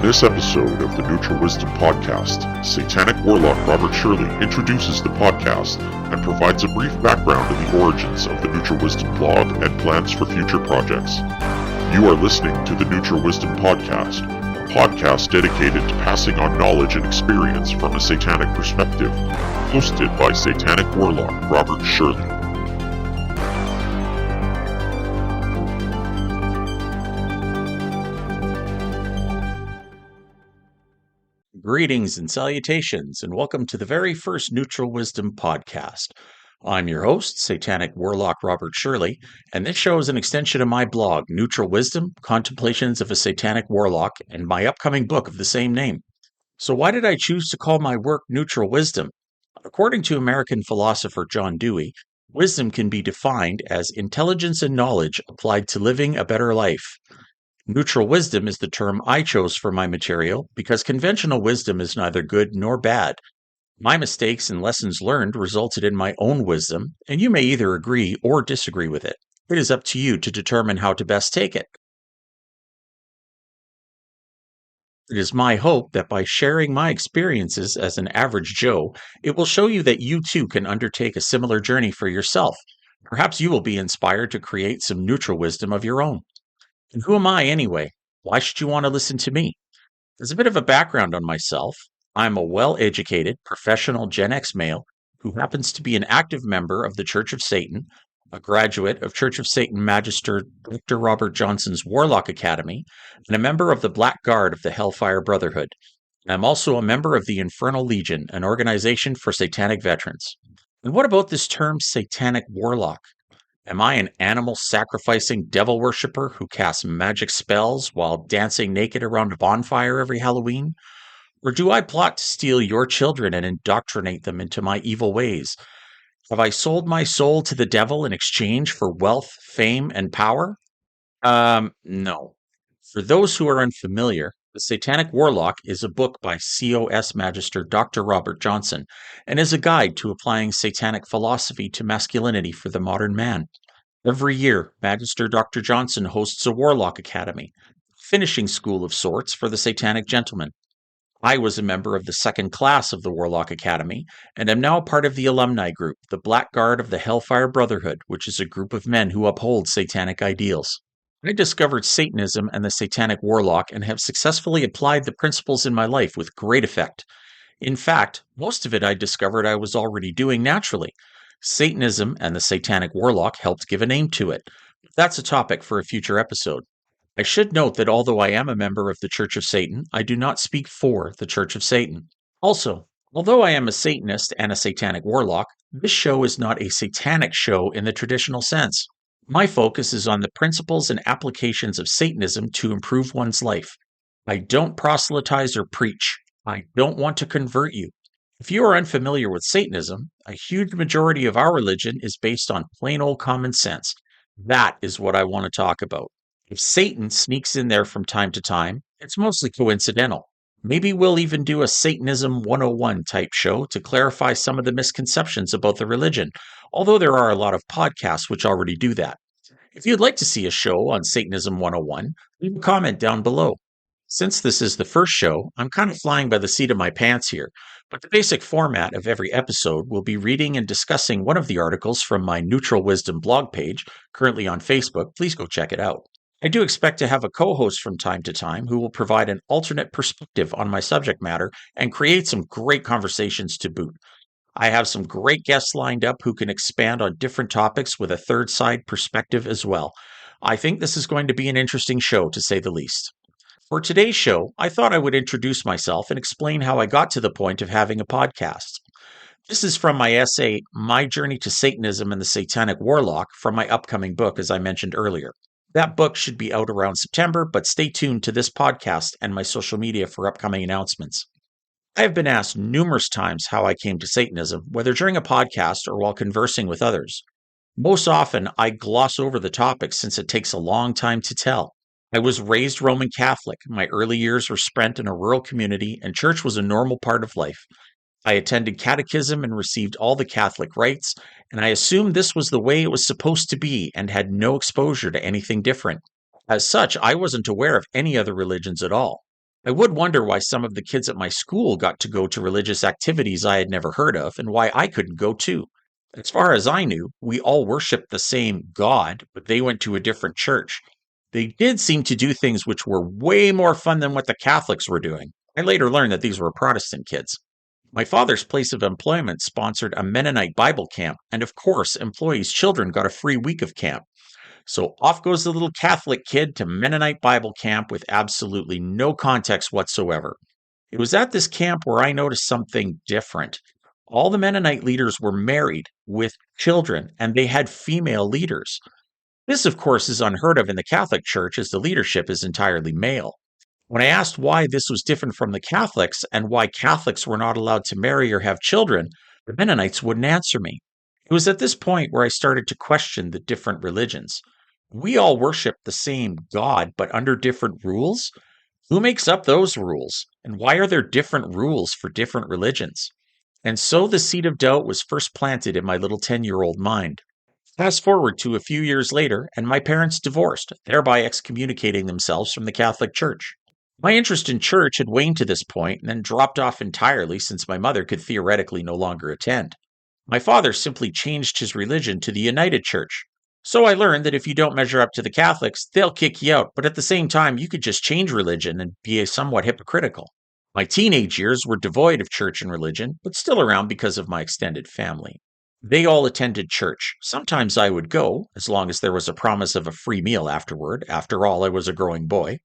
this episode of the Neutral Wisdom Podcast, Satanic Warlock Robert Shirley introduces the podcast and provides a brief background to the origins of the Neutral Wisdom blog and plans for future projects. You are listening to the Neutral Wisdom Podcast, a podcast dedicated to passing on knowledge and experience from a satanic perspective, hosted by Satanic Warlock Robert Shirley. Greetings and salutations, and welcome to the very first Neutral Wisdom podcast. I'm your host, Satanic Warlock Robert Shirley, and this show is an extension of my blog, Neutral Wisdom, Contemplations of a Satanic Warlock, and my upcoming book of the same name. So why did I choose to call my work Neutral Wisdom? According to American philosopher John Dewey, wisdom can be defined as intelligence and knowledge applied to living a better life. Neutral wisdom is the term I chose for my material because conventional wisdom is neither good nor bad. My mistakes and lessons learned resulted in my own wisdom, and you may either agree or disagree with it. It is up to you to determine how to best take it. It is my hope that by sharing my experiences as an average Joe, it will show you that you too can undertake a similar journey for yourself. Perhaps you will be inspired to create some neutral wisdom of your own. And who am I anyway? Why should you want to listen to me? As a bit of a background on myself, I'm a well-educated, professional Gen X male who happens to be an active member of the Church of Satan, a graduate of Church of Satan Magister Dr. Robert Johnson's Warlock Academy, and a member of the Black Guard of the Hellfire Brotherhood. I'm also a member of the Infernal Legion, an organization for satanic veterans. And what about this term Satanic Warlock? Am I an animal-sacrificing devil worshipper who casts magic spells while dancing naked around a bonfire every Halloween? Or do I plot to steal your children and indoctrinate them into my evil ways? Have I sold my soul to the devil in exchange for wealth, fame, and power? No. For those who are unfamiliar, The Satanic Warlock is a book by COS Magister Dr. Robert Johnson and is a guide to applying satanic philosophy to masculinity for the modern man. Every year, Magister Dr. Johnson hosts a Warlock Academy, a finishing school of sorts for the satanic gentleman. I was a member of the second class of the Warlock Academy and am now part of the alumni group, the Black Guard of the Hellfire Brotherhood, which is a group of men who uphold satanic ideals. I discovered Satanism and the Satanic Warlock and have successfully applied the principles in my life with great effect. In fact, most of it I discovered I was already doing naturally. Satanism and the Satanic Warlock helped give a name to it. That's a topic for a future episode. I should note that although I am a member of the Church of Satan, I do not speak for the Church of Satan. Also, although I am a Satanist and a Satanic Warlock, this show is not a satanic show in the traditional sense. My focus is on the principles and applications of Satanism to improve one's life. I don't proselytize or preach. I don't want to convert you. If you are unfamiliar with Satanism, a huge majority of our religion is based on plain old common sense. That is what I want to talk about. If Satan sneaks in there from time to time, it's mostly coincidental. Maybe we'll even do a Satanism 101 type show to clarify some of the misconceptions about the religion, although there are a lot of podcasts which already do that. If you'd like to see a show on Satanism 101, leave a comment down below. Since this is the first show, I'm kind of flying by the seat of my pants here, but the basic format of every episode will be reading and discussing one of the articles from my Neutral Wisdom blog page, currently on Facebook. Please go check it out. I do expect to have a co-host from time to time who will provide an alternate perspective on my subject matter and create some great conversations to boot. I have some great guests lined up who can expand on different topics with a third side perspective as well. I think this is going to be an interesting show, to say the least. For today's show, I thought I would introduce myself and explain how I got to the point of having a podcast. This is from my essay, My Journey to Satanism and the Satanic Warlock, from my upcoming book, as I mentioned earlier. That book should be out around September, but stay tuned to this podcast and my social media for upcoming announcements. I have been asked numerous times how I came to Satanism, whether during a podcast or while conversing with others. Most often, I gloss over the topic since it takes a long time to tell. I was raised Roman Catholic. My early years were spent in a rural community, and church was a normal part of life. I attended catechism and received all the Catholic rites, and I assumed this was the way it was supposed to be and had no exposure to anything different. As such, I wasn't aware of any other religions at all. I would wonder why some of the kids at my school got to go to religious activities I had never heard of and why I couldn't go too. As far as I knew, we all worshiped the same God, but they went to a different church. They did seem to do things which were way more fun than what the Catholics were doing. I later learned that these were Protestant kids. My father's place of employment sponsored a Mennonite Bible camp, and of course, employees' children got a free week of camp. So off goes the little Catholic kid to Mennonite Bible camp with absolutely no context whatsoever. It was at this camp where I noticed something different. All the Mennonite leaders were married with children, and they had female leaders. This, of course, is unheard of in the Catholic Church as the leadership is entirely male. When I asked why this was different from the Catholics and why Catholics were not allowed to marry or have children, the Mennonites wouldn't answer me. It was at this point where I started to question the different religions. We all worship the same God, but under different rules? Who makes up those rules? And why are there different rules for different religions? And so the seed of doubt was first planted in my little 10-year-old mind. Fast forward to a few years later, and my parents divorced, thereby excommunicating themselves from the Catholic Church. My interest in church had waned to this point and then dropped off entirely since my mother could theoretically no longer attend. My father simply changed his religion to the United Church. So I learned that if you don't measure up to the Catholics, they'll kick you out, but at the same time, you could just change religion and be somewhat hypocritical. My teenage years were devoid of church and religion, but still around because of my extended family. They all attended church. Sometimes I would go, as long as there was a promise of a free meal afterward. After all, I was a growing boy.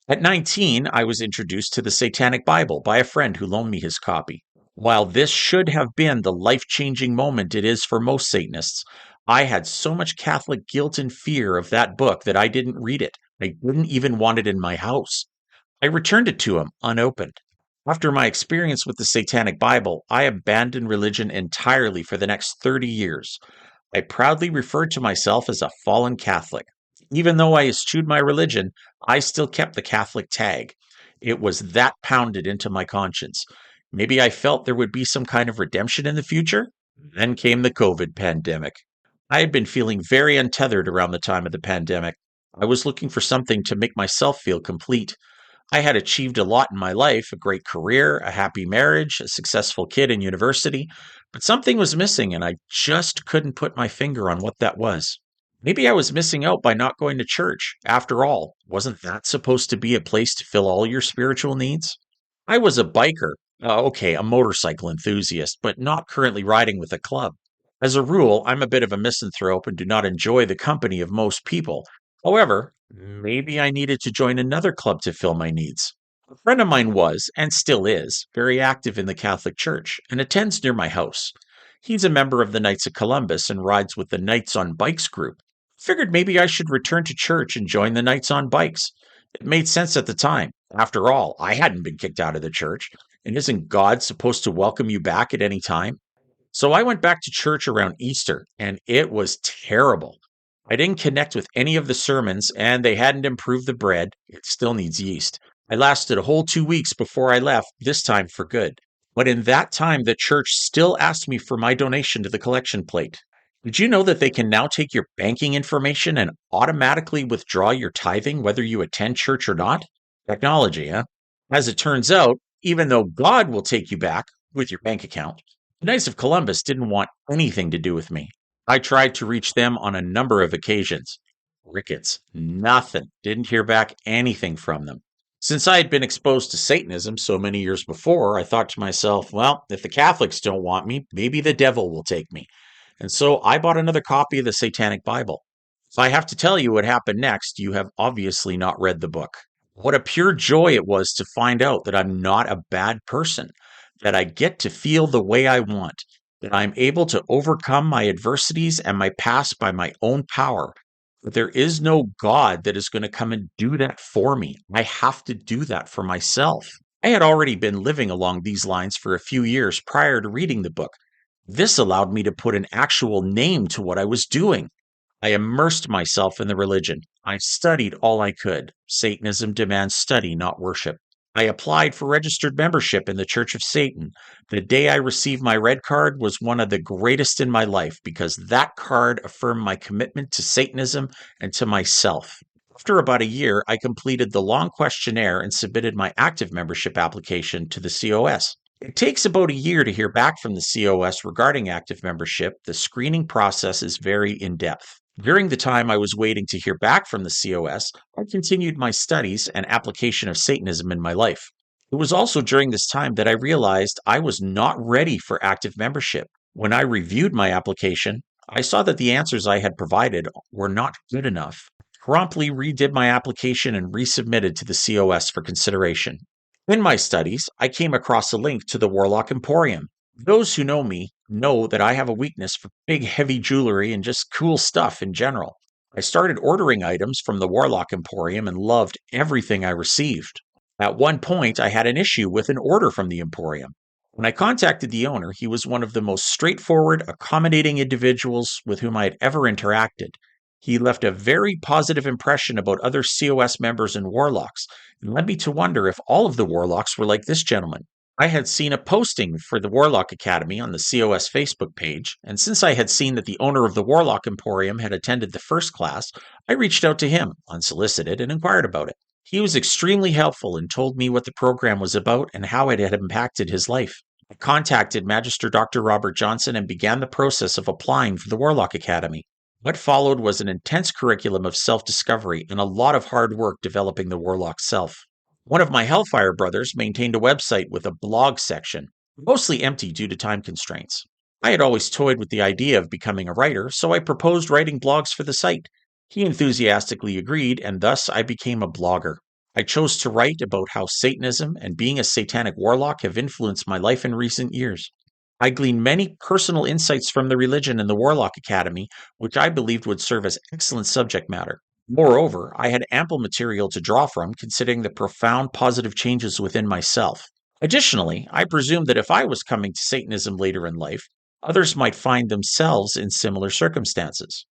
At 19, I was introduced to the Satanic Bible by a friend who loaned me his copy. While this should have been the life-changing moment it is for most Satanists, I had so much Catholic guilt and fear of that book that I didn't read it. I didn't even want it in my house. I returned it to him unopened. After my experience with the Satanic Bible, I abandoned religion entirely for the next 30 years. I proudly referred to myself as a fallen Catholic. Even though I eschewed my religion, I still kept the Catholic tag. It was that pounded into my conscience. Maybe I felt there would be some kind of redemption in the future? Then came the COVID pandemic. I had been feeling very untethered around the time of the pandemic. I was looking for something to make myself feel complete. I had achieved a lot in my life, a great career, a happy marriage, a successful kid in university, but something was missing and I just couldn't put my finger on what that was. Maybe I was missing out by not going to church. After all, wasn't that supposed to be a place to fill all your spiritual needs? I was a biker, a motorcycle enthusiast, but not currently riding with a club. As a rule, I'm a bit of a misanthrope and do not enjoy the company of most people. However, maybe I needed to join another club to fill my needs. A friend of mine was, and still is, very active in the Catholic Church and attends near my house. He's a member of the Knights of Columbus and rides with the Knights on Bikes group. Figured maybe I should return to church and join the Knights on Bikes. It made sense at the time. After all, I hadn't been kicked out of the church, and isn't God supposed to welcome you back at any time? So I went back to church around Easter, and it was terrible. I didn't connect with any of the sermons, and they hadn't improved the bread. It still needs yeast. I lasted a whole 2 weeks before I left, this time for good. But in that time, the church still asked me for my donation to the collection plate. Did you know that they can now take your banking information and automatically withdraw your tithing whether you attend church or not? Technology, huh? As it turns out, even though God will take you back with your bank account, the Knights of Columbus didn't want anything to do with me. I tried to reach them on a number of occasions. Crickets. Nothing. Didn't hear back anything from them. Since I had been exposed to Satanism so many years before, I thought to myself, well, if the Catholics don't want me, maybe the devil will take me. And so I bought another copy of the Satanic Bible. If I have to tell you what happened next, you have obviously not read the book. What a pure joy it was to find out that I'm not a bad person, that I get to feel the way I want, that I'm able to overcome my adversities and my past by my own power. But there is no God that is going to come and do that for me. I have to do that for myself. I had already been living along these lines for a few years prior to reading the book. This allowed me to put an actual name to what I was doing. I immersed myself in the religion. I studied all I could. Satanism demands study, not worship. I applied for registered membership in the Church of Satan. The day I received my red card was one of the greatest in my life because that card affirmed my commitment to Satanism and to myself. After about a year, I completed the long questionnaire and submitted my active membership application to the COS. It takes about a year to hear back from the COS regarding active membership. The screening process is very in-depth. During the time I was waiting to hear back from the COS, I continued my studies and application of Satanism in my life. It was also during this time that I realized I was not ready for active membership. When I reviewed my application, I saw that the answers I had provided were not good enough. Promptly redid my application and resubmitted to the COS for consideration. In my studies, I came across a link to the Warlock Emporium. Those who know me know that I have a weakness for big, heavy jewelry and just cool stuff in general. I started ordering items from the Warlock Emporium and loved everything I received. At one point, I had an issue with an order from the Emporium. When I contacted the owner, he was one of the most straightforward, accommodating individuals with whom I had ever interacted. He left a very positive impression about other COS members and warlocks, and led me to wonder if all of the warlocks were like this gentleman. I had seen a posting for the Warlock Academy on the COS Facebook page, and since I had seen that the owner of the Warlock Emporium had attended the first class, I reached out to him, unsolicited, and inquired about it. He was extremely helpful and told me what the program was about and how it had impacted his life. I contacted Magister Dr. Robert Johnson and began the process of applying for the Warlock Academy. What followed was an intense curriculum of self-discovery and a lot of hard work developing the Warlock self. One of my Hellfire brothers maintained a website with a blog section, mostly empty due to time constraints. I had always toyed with the idea of becoming a writer, so I proposed writing blogs for the site. He enthusiastically agreed, and thus I became a blogger. I chose to write about how Satanism and being a satanic warlock have influenced my life in recent years. I gleaned many personal insights from the religion and the Warlock Academy, which I believed would serve as excellent subject matter. Moreover, I had ample material to draw from, considering the profound positive changes within myself. Additionally, I presumed that if I was coming to Satanism later in life, others might find themselves in similar circumstances.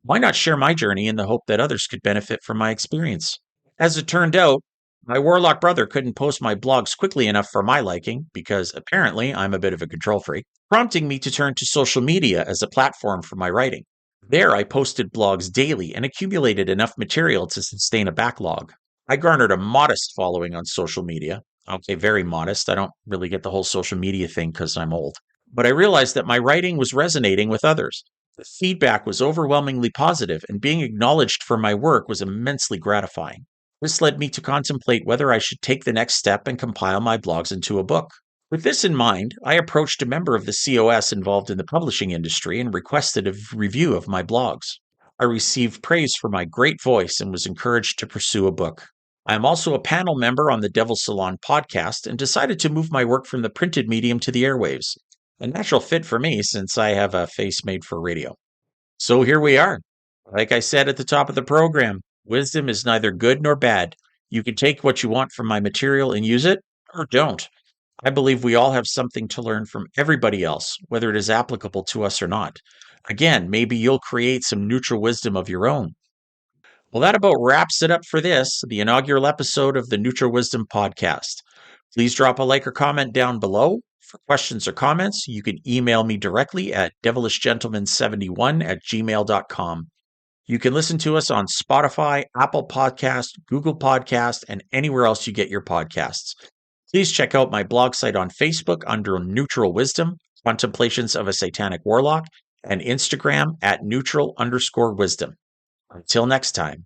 Why not share my journey in the hope that others could benefit from my experience? As it turned out, my Warlock brother couldn't post my blogs quickly enough for my liking, because apparently I'm a bit of a control freak, prompting me to turn to social media as a platform for my writing. There, I posted blogs daily and accumulated enough material to sustain a backlog. I garnered a modest following on social media. Okay, very modest. I don't really get the whole social media thing because I'm old. But I realized that my writing was resonating with others. The feedback was overwhelmingly positive, and being acknowledged for my work was immensely gratifying. This led me to contemplate whether I should take the next step and compile my blogs into a book. With this in mind, I approached a member of the COS involved in the publishing industry and requested a review of my blogs. I received praise for my great voice and was encouraged to pursue a book. I am also a panel member on the Devil Salon podcast and decided to move my work from the printed medium to the airwaves. A natural fit for me since I have a face made for radio. So here we are. Like I said at the top of the program, wisdom is neither good nor bad. You can take what you want from my material and use it, or don't. I believe we all have something to learn from everybody else, whether it is applicable to us or not. Again, maybe you'll create some neutral wisdom of your own. Well, that about wraps it up for this, the inaugural episode of the Neutral Wisdom Podcast. Please drop a like or comment down below. For questions or comments, you can email me directly at devilishgentleman71@gmail.com. You can listen to us on Spotify, Apple Podcast, Google Podcast, and anywhere else you get your podcasts. Please check out my blog site on Facebook under Neutral Wisdom, Contemplations of a Satanic Warlock, and Instagram at neutral_wisdom. Until next time.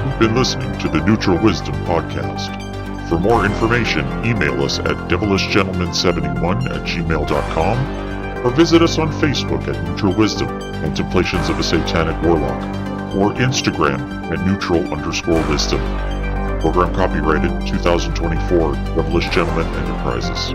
You've been listening to the Neutral Wisdom Podcast. For more information, email us at devilishgentleman71@gmail.com or visit us on Facebook at Neutral Wisdom, Contemplations of a Satanic Warlock, or Instagram at neutral_wisdom. Program copyrighted 2024 Devilish Gentleman Enterprises.